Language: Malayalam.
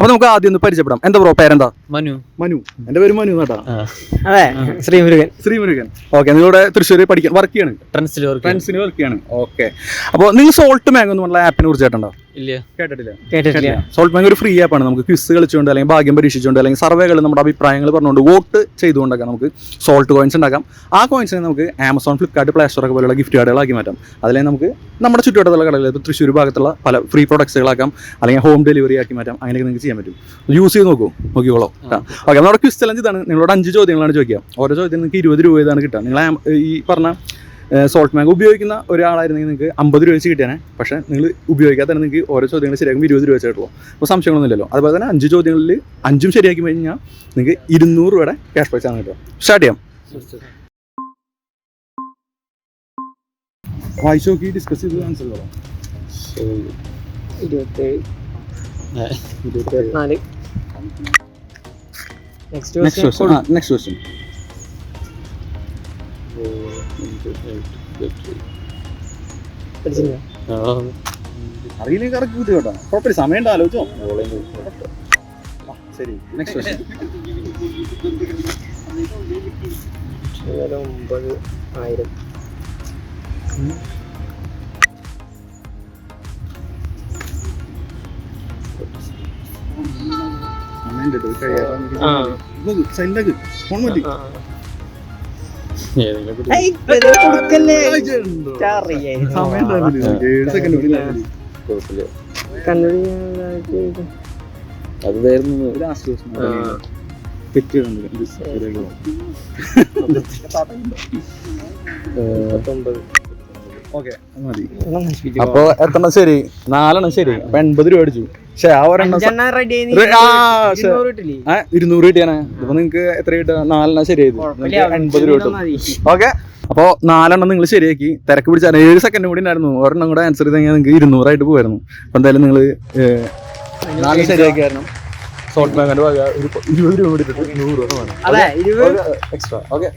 അപ്പൊ നമുക്ക് ആദ്യം ഒന്ന് പരിചയപ്പെടാം. എന്താ ബ്രോ പേരെന്താ? മനു. എന്റെ പേര് മനു കേട്ടാ. അതെ, ശ്രീമുരുകൻ. ഓക്കെ, നിങ്ങളുടെ തൃശ്ശൂർ പഠിക്കാൻ വർക്ക് ചെയ്യാണ്? ട്രെൻഡ്സിന് വർക്ക് ചെയ്യാണ്. ഓക്കെ, അപ്പോൾ നിങ്ങൾ സോൾട്ട് മാംഗോ എന്ന് പറഞ്ഞ ആപ്പിനെ കുറിച്ച് കേട്ടോ? ഇല്ല, കേട്ടിട്ടില്ല. സോൾട്ട് മാംഗോ ഒരു ഫ്രീ ആപ്പാണ്. നമുക്ക് ക്വിസ് കളിച്ചുകൊണ്ട് അല്ലെങ്കിൽ ഭാഗ്യം പരീക്ഷിച്ചുകൊണ്ട് അല്ലെങ്കിൽ സർവേകൾ നമ്മുടെ അഭിപ്രായങ്ങൾ പറഞ്ഞുകൊണ്ട് വോട്ട് ചെയ്തുകൊണ്ടൊക്കെ നമുക്ക് സോൾട്ട് കോയിൻസ് ഉണ്ടാക്കാം. ആ കോയിൻസിനെ നമുക്ക് ആമസോൺ, ഫ്ലിപ്കാർട്ട്, പ്ലേ സ്റ്റോർ ഒക്കെ പോലുള്ള ഗിഫ്റ്റ് കാർഡുകളാക്കി മാറ്റാം. അതിലേക്ക് നമുക്ക് നമ്മുടെ ചുറ്റുവട്ടത്തുള്ള കടകളിൽ ഇപ്പോൾ തൃശ്ശൂർ ഭാഗത്തുള്ള പല ഫ്രീ പ്രൊഡക്ട്സുകളാക്കാം, അല്ലെങ്കിൽ ഹോം ഡെലിവറി ആക്കി മാറ്റാം. അങ്ങനെയൊക്കെ നിങ്ങൾക്ക് ചെയ്യാൻ പറ്റും. യൂസ് ചെയ്ത് നോക്കിക്കോളൂ. ഓക്കെ, നമ്മുടെ ക്വിസ് ചലഞ്ച് ഇതാണ്. നിങ്ങളോട് 5 ചോദ്യങ്ങളാണ് ചോദിക്കുക. ഓരോ ചോദ്യത്തിന് നിങ്ങൾക്ക് 20 രൂപ ഇതാണ് കിട്ടുക. നിങ്ങൾ ഈ പറഞ്ഞ സോൾട്ട് മാംഗോ ഉപയോഗിക്കുന്ന ഒരാളായിരുന്നെങ്കിൽ നിങ്ങൾക്ക് 50 രൂപ വെച്ച് കിട്ടിയാനെ. പക്ഷേ നിങ്ങൾ ഉപയോഗിക്കാതെ തന്നെ നിങ്ങൾക്ക് ഓരോ ചോദ്യങ്ങൾ ശരിയാക്കുമ്പോൾ 20 രൂപ വെച്ച് കിട്ടുള്ളൂ. അപ്പോൾ സംശയങ്ങളൊന്നുമില്ലല്ലോ. അതുപോലെ തന്നെ 5 ചോദ്യങ്ങളിൽ 5ഉം ശരിയാക്കി കഴിഞ്ഞാൽ നിങ്ങൾക്ക് 200 രൂപയുടെ ക്യാഷ് പ്രൈസ് ആണ് കിട്ടുക. സ്റ്റാർട്ട് ചെയ്യാം. വായിച്ചു നോക്കി ഡിസ്കസ് ചെയ്ത് ആൻസർ പറയാം. 27, 24. Next question. അറിയില്ലെങ്കിൽ കറക്റ്റ് കിട്ടും കേട്ടോ. കുഴപ്പമില്ല, സമയം ഉണ്ട്, ആലോചിച്ചോ. ശരി, നെക്സ്റ്റ് ക്വസ്റ്റ്യൻ. 9,000. അപ്പൊ എത്ര ശരി? 4 ശരി. അപ്പൊ 80 രൂപ അടിച്ചു. പക്ഷെ ആ 200 കിട്ടിയാനെ. ഇപ്പൊ നിങ്ങക്ക് എത്ര കിട്ടുക? 4 ശരിയായത് 80 രൂപ കിട്ടും. ഓക്കെ, അപ്പോൾ 4 നിങ്ങൾ ശരിയാക്കി. തിരക്ക് പിടിച്ചാൽ 7 സെക്കൻഡ് കൂടി ഉണ്ടായിരുന്നു. ഒരെണ്ണം കൂടെ ആൻസർ ചെയ്ത് കഴിഞ്ഞാൽ നിങ്ങൾക്ക് 200 ആയിട്ട് പോയിരുന്നു. അപ്പൊ എന്തായാലും നിങ്ങൾ 4 ശരിയാക്കിയായിരുന്നു. സോൾട്ട് മാംഗോന്റെ 20 രൂപ കൂടി 100 രൂപ വേണം എക്സ്ട്രാ. ഓക്കെ.